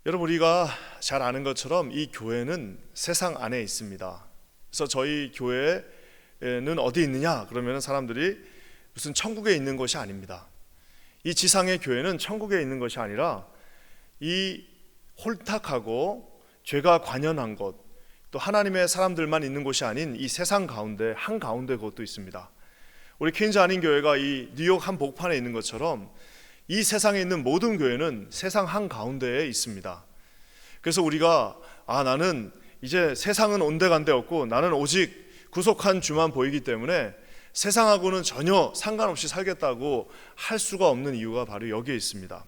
여러분, 우리가 잘 아는 것처럼 이 교회는 세상 안에 있습니다. 그래서 저희 교회는 어디 있느냐 그러면 사람들이 무슨 천국에 있는 것이 아닙니다. 이 지상의 교회는 천국에 있는 것이 아니라 이 홀딱하고 죄가 관연한 것, 또 하나님의 사람들만 있는 곳이 아닌 이 세상 가운데 한가운데 그것도 있습니다. 우리 퀸즈 아닌 교회가 이 뉴욕 한 복판에 있는 것처럼 이 세상에 있는 모든 교회는 세상 한가운데에 있습니다. 그래서 우리가 나는 이제 세상은 온데간데 없고 나는 오직 구속한 주만 보이기 때문에 세상하고는 전혀 상관없이 살겠다고 할 수가 없는 이유가 바로 여기에 있습니다.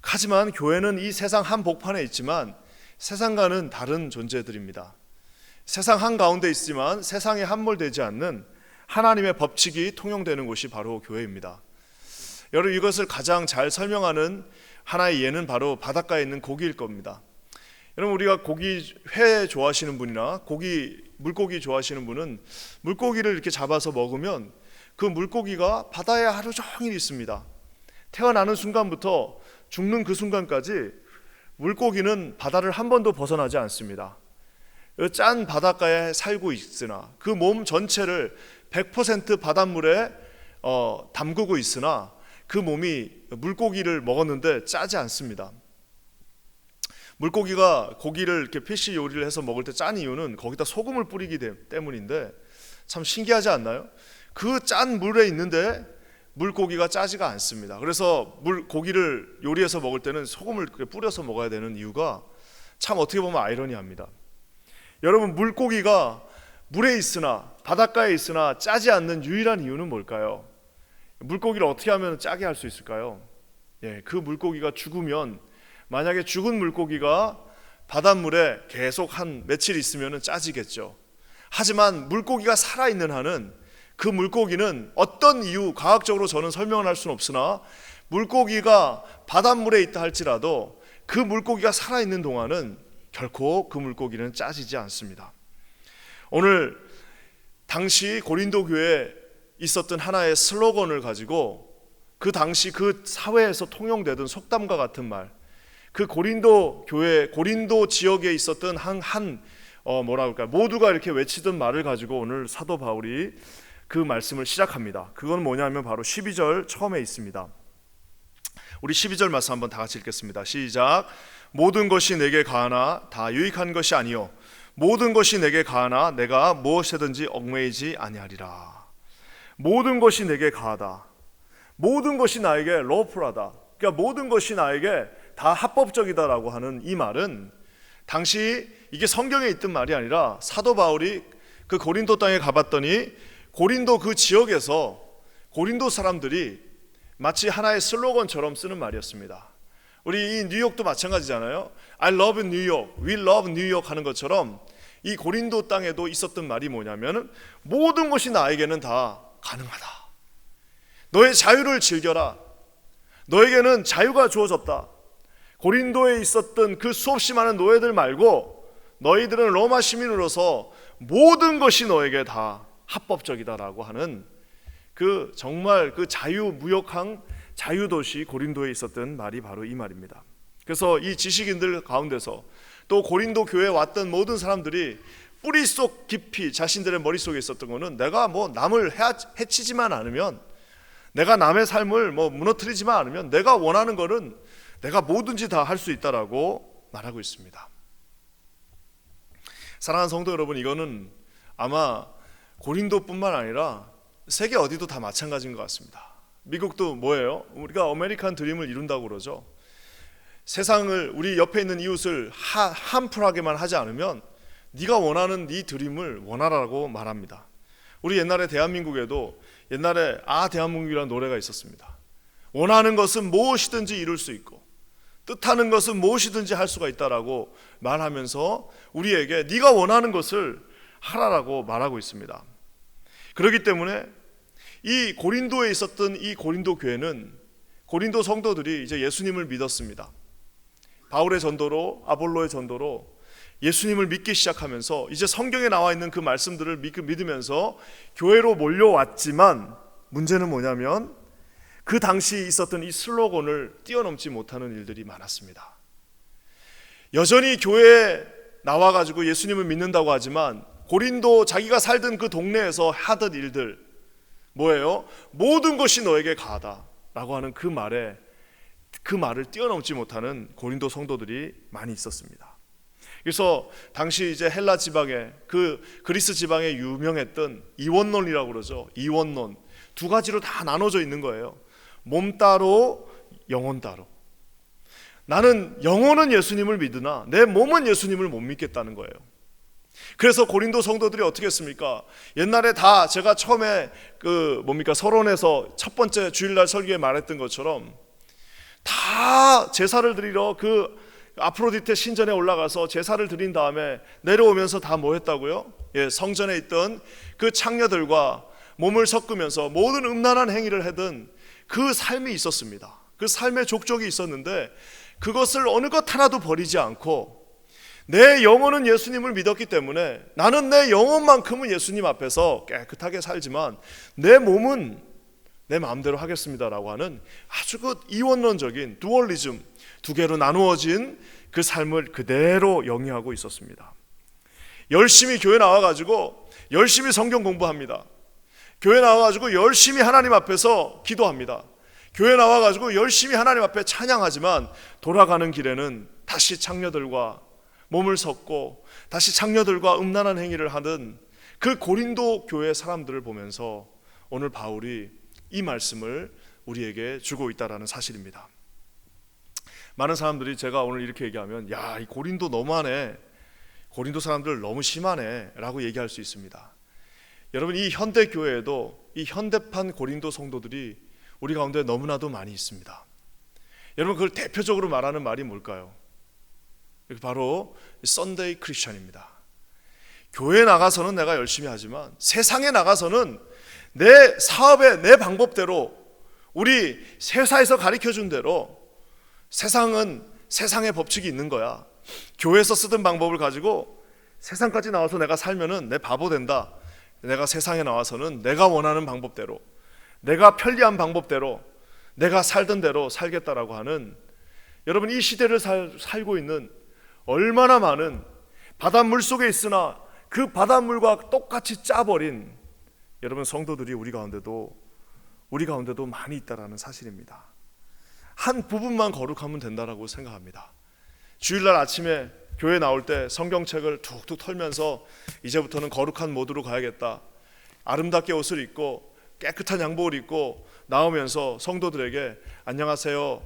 하지만 교회는 이 세상 한복판에 있지만 세상과는 다른 존재들입니다. 세상 한가운데 있지만 세상에 함몰되지 않는 하나님의 법칙이 통용되는 곳이 바로 교회입니다. 여러분, 이것을 가장 잘 설명하는 하나의 예는 바로 바닷가에 있는 고기일 겁니다. 여러분, 우리가 회 좋아하시는 분이나 물고기 좋아하시는 분은 물고기를 이렇게 잡아서 먹으면 그 물고기가 바다에 하루 종일 있습니다. 태어나는 순간부터 죽는 그 순간까지 물고기는 바다를 한 번도 벗어나지 않습니다. 짠 바닷가에 살고 있으나 그 몸 전체를 100% 바닷물에 담그고 있으나 그 몸이 물고기를 먹었는데 짜지 않습니다. 물고기가 고기를 이렇게 피쉬 요리를 해서 먹을 때 짠 이유는 거기다 소금을 뿌리기 때문인데 참 신기하지 않나요? 그 짠 물에 있는데 물고기가 짜지가 않습니다. 그래서 고기를 요리해서 먹을 때는 소금을 뿌려서 먹어야 되는 이유가 참 어떻게 보면 아이러니합니다. 여러분, 물고기가 물에 있으나 바닷가에 있으나 짜지 않는 유일한 이유는 뭘까요? 물고기를 어떻게 하면 짜게 할 수 있을까요? 그 물고기가 죽으면, 만약에 죽은 물고기가 바닷물에 계속 한 며칠 있으면 짜지겠죠. 하지만 물고기가 살아있는 한은 그 물고기는 어떤 이유, 과학적으로 저는 설명을 할 수는 없으나 물고기가 바닷물에 있다 할지라도 그 물고기가 살아있는 동안은 결코 그 물고기는 짜지지 않습니다. 오늘 당시 고린도 교회에 있었던 하나의 슬로건을 가지고 그 당시 그 사회에서 통용되던 속담과 같은 말, 그 고린도 교회, 고린도 지역에 있었던 모두가 이렇게 외치던 말을 가지고 오늘 사도 바울이 그 말씀을 시작합니다. 그건 뭐냐면 바로 12절 처음에 있습니다. 우리 12절 말씀 한번 다 같이 읽겠습니다. 시작. 모든 것이 내게 가하나 다 유익한 것이 아니요 모든 것이 내게 가하나 내가 무엇이든지 얽매이지 아니하리라. 모든 것이 내게 가하다. 모든 것이 나에게 러프하다. 그러니까 모든 것이 나에게 다 합법적이다라고 하는 이 말은 당시 이게 성경에 있던 말이 아니라 사도 바울이 그 고린도 땅에 가봤더니 고린도 그 지역에서 고린도 사람들이 마치 하나의 슬로건처럼 쓰는 말이었습니다. 우리 이 뉴욕도 마찬가지잖아요. I love New York, we love New York 하는 것처럼 이 고린도 땅에도 있었던 말이 뭐냐면 모든 것이 나에게는 다 가능하다. 너의 자유를 즐겨라. 너에게는 자유가 주어졌다. 고린도에 있었던 그 수없이 많은 노예들 말고 너희들은 로마 시민으로서 모든 것이 너에게 다 합법적이다라고 하는 그 정말 그 자유무역항 자유도시 고린도에 있었던 말이 바로 이 말입니다. 그래서 이 지식인들 가운데서 또 고린도 교회에 왔던 모든 사람들이 뿌리 속 깊이 자신들의 머릿속에 있었던 거는 내가 남을 해치지만 않으면, 내가 남의 삶을 무너뜨리지만 않으면 내가 원하는 거는 내가 뭐든지 다 할 수 있다라고 말하고 있습니다. 사랑하는 성도 여러분, 이거는 아마 고린도뿐만 아니라 세계 어디도 다 마찬가지인 것 같습니다. 미국도 뭐예요? 우리가 아메리칸 드림을 이룬다고 그러죠. 세상을, 우리 옆에 있는 이웃을 함풀하게만 하지 않으면 네가 원하는 네 드림을 원하라고 말합니다. 우리 옛날에 대한민국에도 옛날에 대한민국이라는 노래가 있었습니다. 원하는 것은 무엇이든지 이룰 수 있고 뜻하는 것은 무엇이든지 할 수가 있다라고 말하면서 우리에게 네가 원하는 것을 하라라고 말하고 있습니다. 그렇기 때문에 이 고린도에 있었던 이 고린도 교회는 고린도 성도들이 이제 예수님을 믿었습니다. 바울의 전도로, 아볼로의 전도로 예수님을 믿기 시작하면서 이제 성경에 나와 있는 그 말씀들을 믿으면서 교회로 몰려왔지만 문제는 뭐냐면 그 당시 있었던 이 슬로건을 뛰어넘지 못하는 일들이 많았습니다. 여전히 교회에 나와가지고 예수님을 믿는다고 하지만 고린도 자기가 살던 그 동네에서 하던 일들 뭐예요? 모든 것이 너에게 가하다 라고 하는 그 말을 뛰어넘지 못하는 고린도 성도들이 많이 있었습니다. 그래서 당시 이제 헬라 지방에 그 그리스 지방에 유명했던 이원론이라고 그러죠. 이원론 두 가지로 다 나눠져 있는 거예요. 몸 따로 영혼 따로. 나는 영혼은 예수님을 믿으나 내 몸은 예수님을 못 믿겠다는 거예요. 그래서 고린도 성도들이 어떻게 했습니까? 옛날에 다 제가 처음에 서론에서 첫 번째 주일날 설교에 말했던 것처럼 다 제사를 드리러 그 아프로디테 신전에 올라가서 제사를 드린 다음에 내려오면서 다 뭐 했다고요? 성전에 있던 그 창녀들과 몸을 섞으면서 모든 음란한 행위를 하던 그 삶이 있었습니다. 그 삶의 족적이 있었는데 그것을 어느 것 하나도 버리지 않고 내 영혼은 예수님을 믿었기 때문에 나는 내 영혼만큼은 예수님 앞에서 깨끗하게 살지만 내 몸은 내 마음대로 하겠습니다라고 하는 아주 그 이원론적인 두얼리즘, 두 개로 나누어진 그 삶을 그대로 영위하고 있었습니다. 열심히 교회 나와가지고 열심히 성경 공부합니다. 교회 나와가지고 열심히 하나님 앞에서 기도합니다. 교회 나와가지고 열심히 하나님 앞에 찬양하지만 돌아가는 길에는 다시 창녀들과 몸을 섞고 다시 창녀들과 음란한 행위를 하는 그 고린도 교회 사람들을 보면서 오늘 바울이 이 말씀을 우리에게 주고 있다는 사실입니다. 많은 사람들이 제가 오늘 이렇게 얘기하면 야, 이 고린도 너무하네, 고린도 사람들 너무 심하네 라고 얘기할 수 있습니다. 여러분, 이 현대 교회에도 이 현대판 고린도 성도들이 우리 가운데 너무나도 많이 있습니다. 여러분, 그걸 대표적으로 말하는 말이 뭘까요? 바로 썬데이 크리스천입니다. 교회에 나가서는 내가 열심히 하지만 세상에 나가서는 내 사업에 내 방법대로 우리 회사에서 가르쳐준 대로 세상은 세상의 법칙이 있는 거야. 교회에서 쓰던 방법을 가지고 세상까지 나와서 내가 살면은 내 바보 된다. 내가 세상에 나와서는 내가 원하는 방법대로, 내가 편리한 방법대로, 내가 살던 대로 살겠다라고 하는, 여러분, 이 시대를 살고 있는 얼마나 많은 바닷물 속에 있으나 그 바닷물과 똑같이 짜버린 여러분 성도들이 우리 가운데도 많이 있다라는 사실입니다. 한 부분만 거룩하면 된다라고 생각합니다. 주일날 아침에 교회 나올 때 성경책을 툭툭 털면서 이제부터는 거룩한 모드로 가야겠다, 아름답게 옷을 입고 깨끗한 양복을 입고 나오면서 성도들에게 안녕하세요,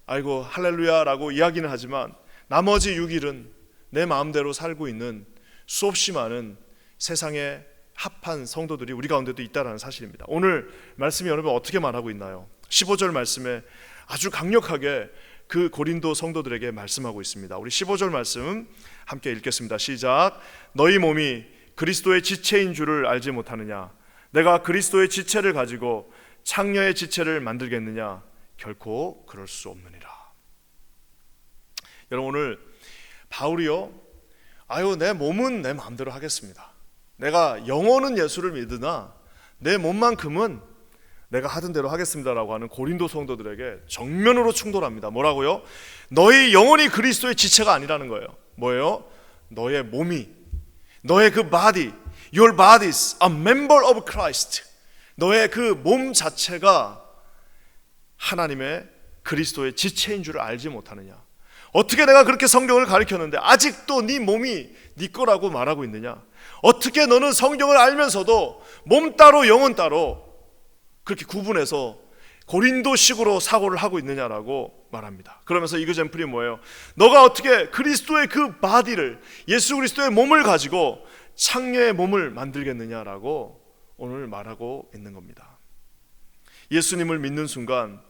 아이고 할렐루야라고 이야기는 하지만 나머지 6일은 내 마음대로 살고 있는 수없이 많은 세상에 합한 성도들이 우리 가운데도 있다는 사실입니다. 오늘 말씀이 여러분 어떻게 말하고 있나요? 15절 말씀에 아주 강력하게 그 고린도 성도들에게 말씀하고 있습니다. 우리 15절 말씀 함께 읽겠습니다. 시작. 너희 몸이 그리스도의 지체인 줄을 알지 못하느냐? 내가 그리스도의 지체를 가지고 창녀의 지체를 만들겠느냐? 결코 그럴 수 없느니라. 여러분, 오늘 바울이요, 내 몸은 내 마음대로 하겠습니다. 내가 영혼은 예수를 믿으나 내 몸만큼은 내가 하던 대로 하겠습니다라고 하는 고린도 성도들에게 정면으로 충돌합니다. 뭐라고요? 너희 영혼이 그리스도의 지체가 아니라는 거예요. 뭐예요? 너의 몸이, 너의 그 body, your body is a member of Christ. 너의 그 몸 자체가 하나님의 그리스도의 지체인 줄을 알지 못하느냐? 어떻게 내가 그렇게 성경을 가르쳤는데 아직도 네 몸이 네 거라고 말하고 있느냐? 어떻게 너는 성경을 알면서도 몸 따로 영혼 따로 그렇게 구분해서 고린도식으로 사고를 하고 있느냐라고 말합니다. 그러면서 이그젬플이 뭐예요? 너가 어떻게 그리스도의 그 바디를, 예수 그리스도의 몸을 가지고 창녀의 몸을 만들겠느냐라고 오늘 말하고 있는 겁니다. 예수님을 믿는 순간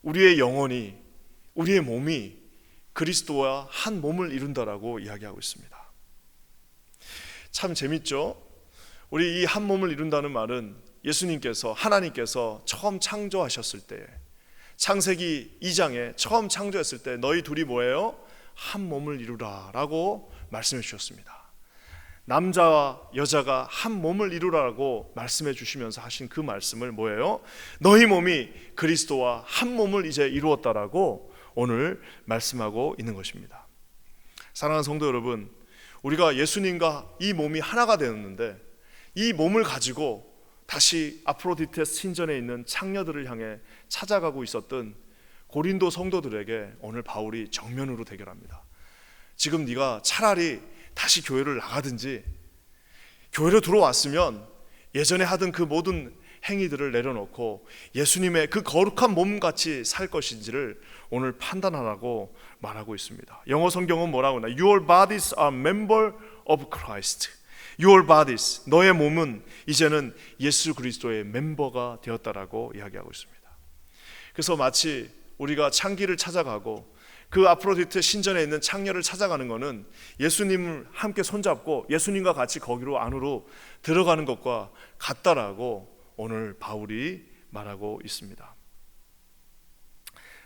우리의 영혼이, 우리의 몸이 그리스도와 한 몸을 이룬다라고 이야기하고 있습니다. 참 재밌죠? 우리 이 한 몸을 이룬다는 말은 예수님께서, 하나님께서 처음 창조하셨을 때, 창세기 2장에 처음 창조했을 때 너희 둘이 뭐예요? 한 몸을 이루라 라고 말씀해 주셨습니다. 남자와 여자가 한 몸을 이루라고 말씀해 주시면서 하신 그 말씀을 뭐예요? 너희 몸이 그리스도와 한 몸을 이제 이루었다라고 오늘 말씀하고 있는 것입니다. 사랑하는 성도 여러분, 우리가 예수님과 이 몸이 하나가 되었는데 이 몸을 가지고 다시 아프로디테 신전에 있는 창녀들을 향해 찾아가고 있었던 고린도 성도들에게 오늘 바울이 정면으로 대결합니다. 지금 네가 차라리 다시 교회를 나가든지, 교회로 들어왔으면 예전에 하던 그 모든 행위들을 내려놓고 예수님의 그 거룩한 몸같이 살 것인지를 오늘 판단하라고 말하고 있습니다. 영어 성경은 뭐라고 하나? Your bodies are member of Christ. Your bodies, 너의 몸은 이제는 예수 그리스도의 멤버가 되었다라고 이야기하고 있습니다. 그래서 마치 우리가 창기를 찾아가고 그 아프로디테 신전에 있는 창녀를 찾아가는 것은 예수님을 함께 손잡고 예수님과 같이 거기로 안으로 들어가는 것과 같다라고 오늘 바울이 말하고 있습니다.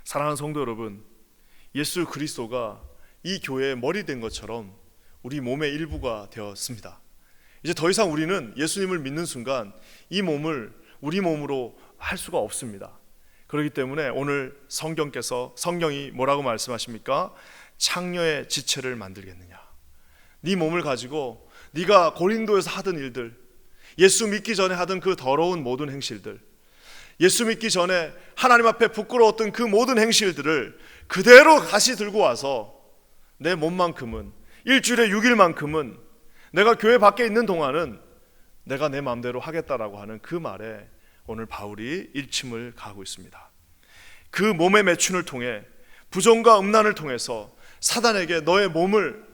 사랑하는 성도 여러분, 예수 그리스도가 이 교회의 머리 된 것처럼 우리 몸의 일부가 되었습니다. 이제 더 이상 우리는 예수님을 믿는 순간 이 몸을 우리 몸으로 할 수가 없습니다. 그렇기 때문에 오늘 성경이 뭐라고 말씀하십니까? 창녀의 지체를 만들겠느냐. 네 몸을 가지고 네가 고린도에서 하던 일들, 예수 믿기 전에 하던 그 더러운 모든 행실들, 예수 믿기 전에 하나님 앞에 부끄러웠던 그 모든 행실들을 그대로 다시 들고 와서 내 몸만큼은, 일주일에 6일만큼은 내가 교회 밖에 있는 동안은 내가 내 마음대로 하겠다라고 하는 그 말에 오늘 바울이 일침을 가하고 있습니다. 그 몸의 매춘을 통해, 부정과 음란을 통해서 사단에게 너의 몸을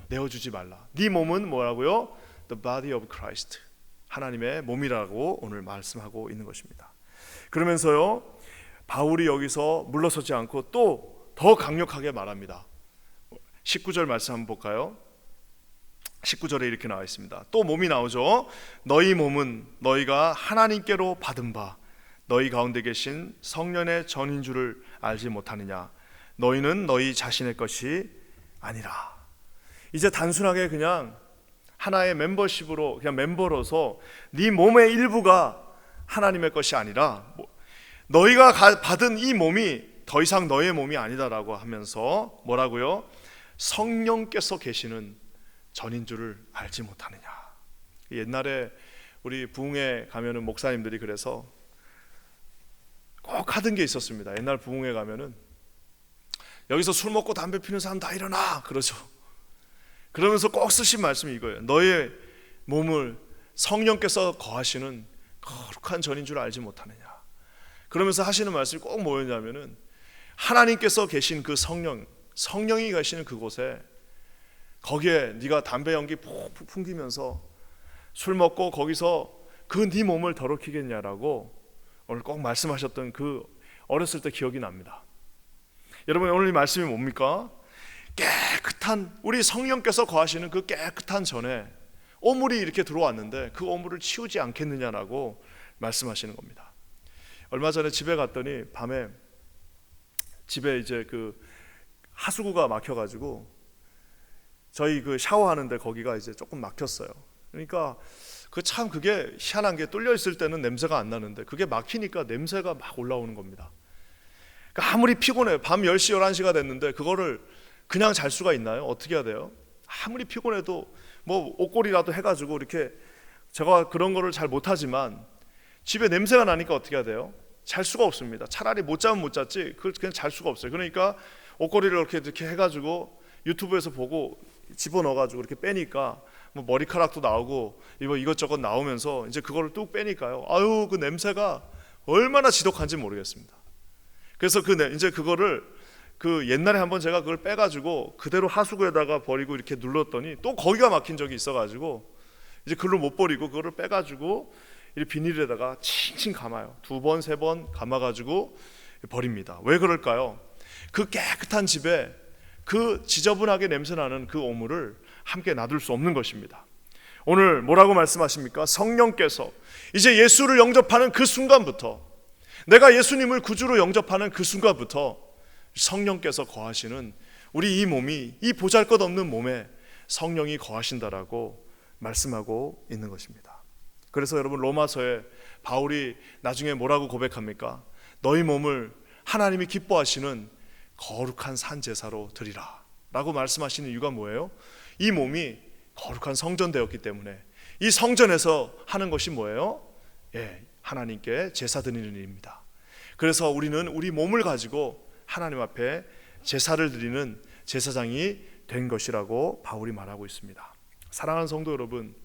내어주지 말라. 네 몸은 뭐라고요? The body of Christ, 하나님의 몸이라고 오늘 말씀하고 있는 것입니다. 그러면서요, 바울이 여기서 물러서지 않고 또 더 강력하게 말합니다. 19절 말씀 한번 볼까요? 19절에 이렇게 나와 있습니다. 또 몸이 나오죠. 너희 몸은 너희가 하나님께로 받은 바 너희 가운데 계신 성령의 전인 줄을 알지 못하느냐. 너희는 너희 자신의 것이 아니라. 이제 단순하게 그냥 하나의 멤버십으로, 그냥 멤버로서 네 몸의 일부가 하나님의 것이 아니라 너희가 받은 이 몸이 더 이상 너의 몸이 아니다라고 하면서 뭐라고요? 성령께서 계시는 전인 줄을 알지 못하느냐. 옛날에 우리 부흥회 가면은 목사님들이 그래서 꼭 하던 게 있었습니다. 옛날 부흥회 가면은 여기서 술 먹고 담배 피는 사람 다 일어나 그러죠. 그러면서 꼭 쓰신 말씀이 이거예요. 너의 몸을 성령께서 거하시는 거룩한 전인 줄 알지 못하느냐. 그러면서 하시는 말씀이 꼭 뭐였냐면은 하나님께서 계신 그 성령이 계시는 그곳에, 거기에 네가 담배 연기 푹푹 풍기면서 술 먹고 거기서 그 네 몸을 더럽히겠냐라고 오늘 꼭 말씀하셨던 그 어렸을 때 기억이 납니다. 여러분, 오늘 이 말씀이 뭡니까? 깨끗한, 우리 성령께서 거하시는 그 깨끗한 전에 오물이 이렇게 들어왔는데 그 오물을 치우지 않겠느냐라고 말씀하시는 겁니다. 얼마 전에 집에 갔더니 밤에 집에 이제 그 하수구가 막혀가지고 저희 그 샤워하는데 거기가 이제 조금 막혔어요. 그러니까 그게 희한한 게, 뚫려 있을 때는 냄새가 안 나는데 그게 막히니까 냄새가 막 올라오는 겁니다. 그러니까 아무리 피곤해, 밤 10시 11시가 됐는데 그거를 그냥 잘 수가 있나요? 어떻게 해야 돼요? 아무리 피곤해도 뭐 옷걸이라도 해가지고 이렇게, 제가 그런 거를 잘 못하지만 집에 냄새가 나니까 어떻게 해야 돼요? 잘 수가 없습니다. 차라리 못 자면 못 잤지 그냥 잘 수가 없어요. 그러니까 옷걸이를 이렇게 해가지고 유튜브에서 보고 집어넣어가지고 이렇게 빼니까 뭐 머리카락도 나오고 이것저것 나오면서 이제 그거를 뚝 빼니까요, 아유 그 냄새가 얼마나 지독한지 모르겠습니다. 그래서 이제 그거를 그 옛날에 한번 제가 그걸 빼가지고 그대로 하수구에다가 버리고 이렇게 눌렀더니 또 거기가 막힌 적이 있어가지고 이제 그걸 못 버리고 그거를 빼가지고 이 비닐에다가 칭칭 감아요. 2번 3번 감아가지고 버립니다. 왜 그럴까요? 그 깨끗한 집에 그 지저분하게 냄새나는 그 오물을 함께 놔둘 수 없는 것입니다. 오늘 뭐라고 말씀하십니까? 성령께서 이제 예수를 영접하는 그 순간부터, 내가 예수님을 구주로 영접하는 그 순간부터 성령께서 거하시는 우리 이 몸이, 이 보잘것없는 몸에 성령이 거하신다라고 말씀하고 있는 것입니다. 그래서 여러분, 로마서에 바울이 나중에 뭐라고 고백합니까? 너희 몸을 하나님이 기뻐하시는 거룩한 산 제사로 드리라. 라고 말씀하시는 이유가 뭐예요? 이 몸이 거룩한 성전되었기 때문에 이 성전에서 하는 것이 뭐예요? 하나님께 제사 드리는 일입니다. 그래서 우리는 우리 몸을 가지고 하나님 앞에 제사를 드리는 제사장이 된 것이라고 바울이 말하고 있습니다. 사랑하는 성도 여러분,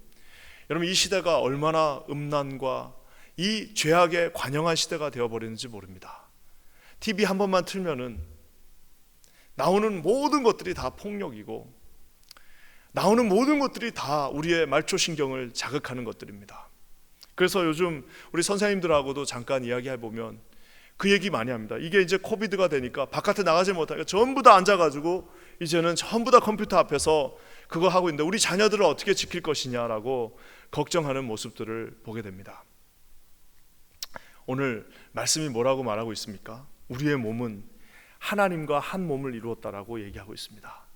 이 시대가 얼마나 음란과 이 죄악에 관영한 시대가 되어버리는지 모릅니다. TV 한 번만 틀면은 나오는 모든 것들이 다 폭력이고 나오는 모든 것들이 다 우리의 말초신경을 자극하는 것들입니다. 그래서 요즘 우리 선생님들하고도 잠깐 이야기해보면 그 얘기 많이 합니다. 이게 이제 코비드가 되니까 바깥에 나가지 못하니까 전부 다 앉아가지고 이제는 전부 다 컴퓨터 앞에서 그거 하고 있는데 우리 자녀들을 어떻게 지킬 것이냐라고 걱정하는 모습들을 보게 됩니다. 오늘 말씀이 뭐라고 말하고 있습니까? 우리의 몸은 하나님과 한 몸을 이루었다라고 얘기하고 있습니다.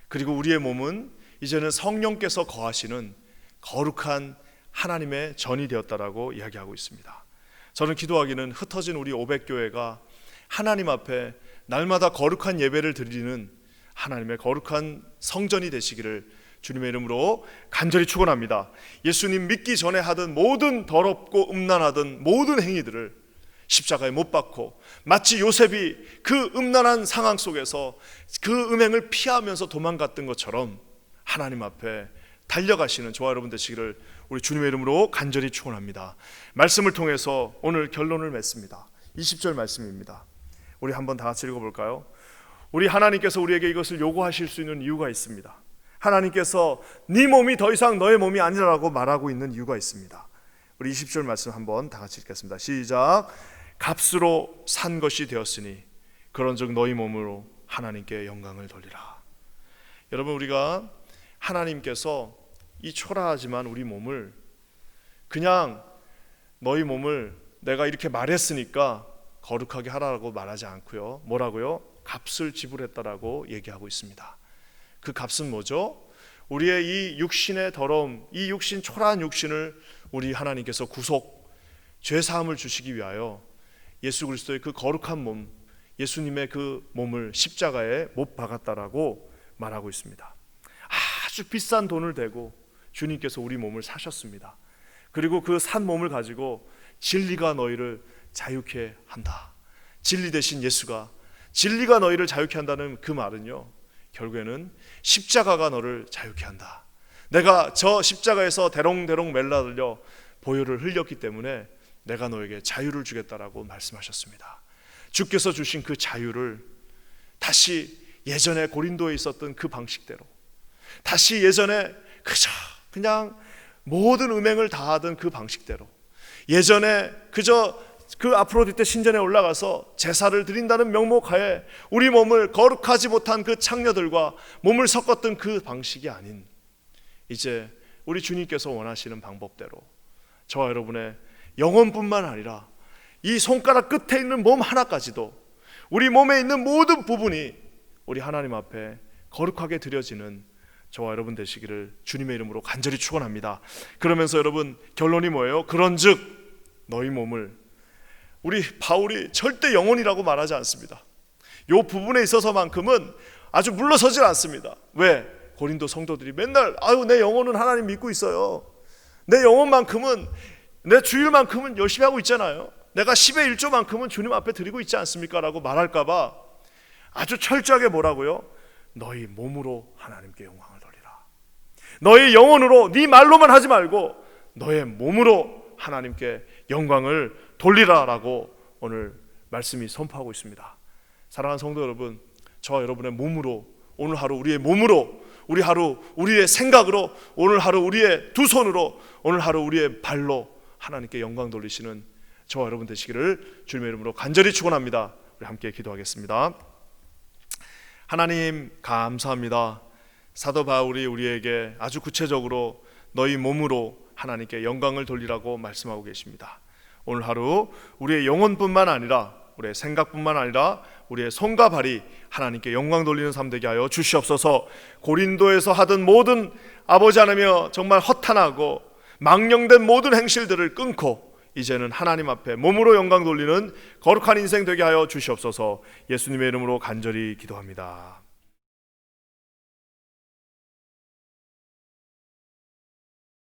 그리고 우리의 몸은 이제는 성령께서 거하시는 거룩한 하나님의 전이 되었다라고 이야기하고 있습니다. 저는 기도하기는 흩어진 우리 500교회가 하나님 앞에 날마다 거룩한 예배를 드리는 하나님의 거룩한 성전이 되시기를 주님의 이름으로 간절히 축원합니다. 예수님 믿기 전에 하던 모든 더럽고 음란하던 모든 행위들을 십자가에 못 박고 마치 요셉이 그 음란한 상황 속에서 그 음행을 피하면서 도망갔던 것처럼 하나님 앞에 달려가시는 저와 여러분 되시기를 우리 주님의 이름으로 간절히 축원합니다. 말씀을 통해서 오늘 결론을 맺습니다. 20절 말씀입니다. 우리 한번 다 같이 읽어볼까요? 우리 하나님께서 우리에게 이것을 요구하실 수 있는 이유가 있습니다. 하나님께서 네 몸이 더 이상 너의 몸이 아니라고 말하고 있는 이유가 있습니다. 우리 20절 말씀 한번 다 같이 읽겠습니다. 시작. 값으로 산 것이 되었으니 그런즉 너희 몸으로 하나님께 영광을 돌리라. 여러분, 우리가 하나님께서 이 초라하지만 우리 몸을 그냥 너희 몸을 내가 이렇게 말했으니까 거룩하게 하라고 말하지 않고요. 뭐라고요? 값을 지불했다라고 얘기하고 있습니다. 그 값은 뭐죠? 우리의 이 육신의 더러움, 이 육신, 초라한 육신을 우리 하나님께서 구속, 죄사함을 주시기 위하여 예수 그리스도의 그 거룩한 몸, 예수님의 그 몸을 십자가에 못 박았다라고 말하고 있습니다. 아주 비싼 돈을 대고 주님께서 우리 몸을 사셨습니다. 그리고 그 산 몸을 가지고 진리가 너희를 자유케 한다. 진리 대신 예수가, 진리가 너희를 자유케 한다는 그 말은요, 결국에는 십자가가 너를 자유케 한다. 내가 저 십자가에서 대롱대롱 멜라들려 보혈을 흘렸기 때문에 내가 너에게 자유를 주겠다라고 말씀하셨습니다. 주께서 주신 그 자유를 다시 예전에 고린도에 있었던 그 방식대로, 다시 예전에 그냥 모든 음행을 다 하던 그 방식대로, 예전에 그저 그 아프로디테 신전에 올라가서 제사를 드린다는 명목하에 우리 몸을 거룩하지 못한 그 창녀들과 몸을 섞었던 그 방식이 아닌, 이제 우리 주님께서 원하시는 방법대로 저와 여러분의 영혼뿐만 아니라 이 손가락 끝에 있는 몸 하나까지도, 우리 몸에 있는 모든 부분이 우리 하나님 앞에 거룩하게 드려지는 저와 여러분 되시기를 주님의 이름으로 간절히 축원합니다. 그러면서 여러분, 결론이 뭐예요? 그런즉 너희 몸을, 우리 바울이 절대 영혼이라고 말하지 않습니다. 이 부분에 있어서만큼은 아주 물러서질 않습니다. 왜? 고린도 성도들이 맨날 내 영혼은 하나님 믿고 있어요, 내 영혼만큼은, 내 주일만큼은 열심히 하고 있잖아요, 내가 10의 1조만큼은 주님 앞에 드리고 있지 않습니까? 라고 말할까봐 아주 철저하게 뭐라고요? 너희 몸으로 하나님께 영광을 돌리라. 너희 영혼으로, 네 말로만 하지 말고 너의 몸으로 하나님께 영광을 돌리라라고 오늘 말씀이 선포하고 있습니다. 사랑하는 성도 여러분, 저와 여러분의 몸으로, 오늘 하루 우리의 몸으로, 우리 하루 우리의 생각으로, 오늘 하루 우리의 두 손으로, 오늘 하루 우리의 발로 하나님께 영광 돌리시는 저와 여러분 되시기를 주님의 이름으로 간절히 축원합니다. 우리 함께 기도하겠습니다. 하나님 감사합니다. 사도 바울이 우리에게 아주 구체적으로 너희 몸으로 하나님께 영광을 돌리라고 말씀하고 계십니다. 오늘 하루 우리의 영혼뿐만 아니라 우리의 생각뿐만 아니라 우리의 손과 발이 하나님께 영광 돌리는 삶 되게 하여 주시옵소서. 고린도에서 하던 모든 아버지 하나며 정말 허탄하고 망령된 모든 행실들을 끊고 이제는 하나님 앞에 몸으로 영광 돌리는 거룩한 인생 되게 하여 주시옵소서. 예수님의 이름으로 간절히 기도합니다.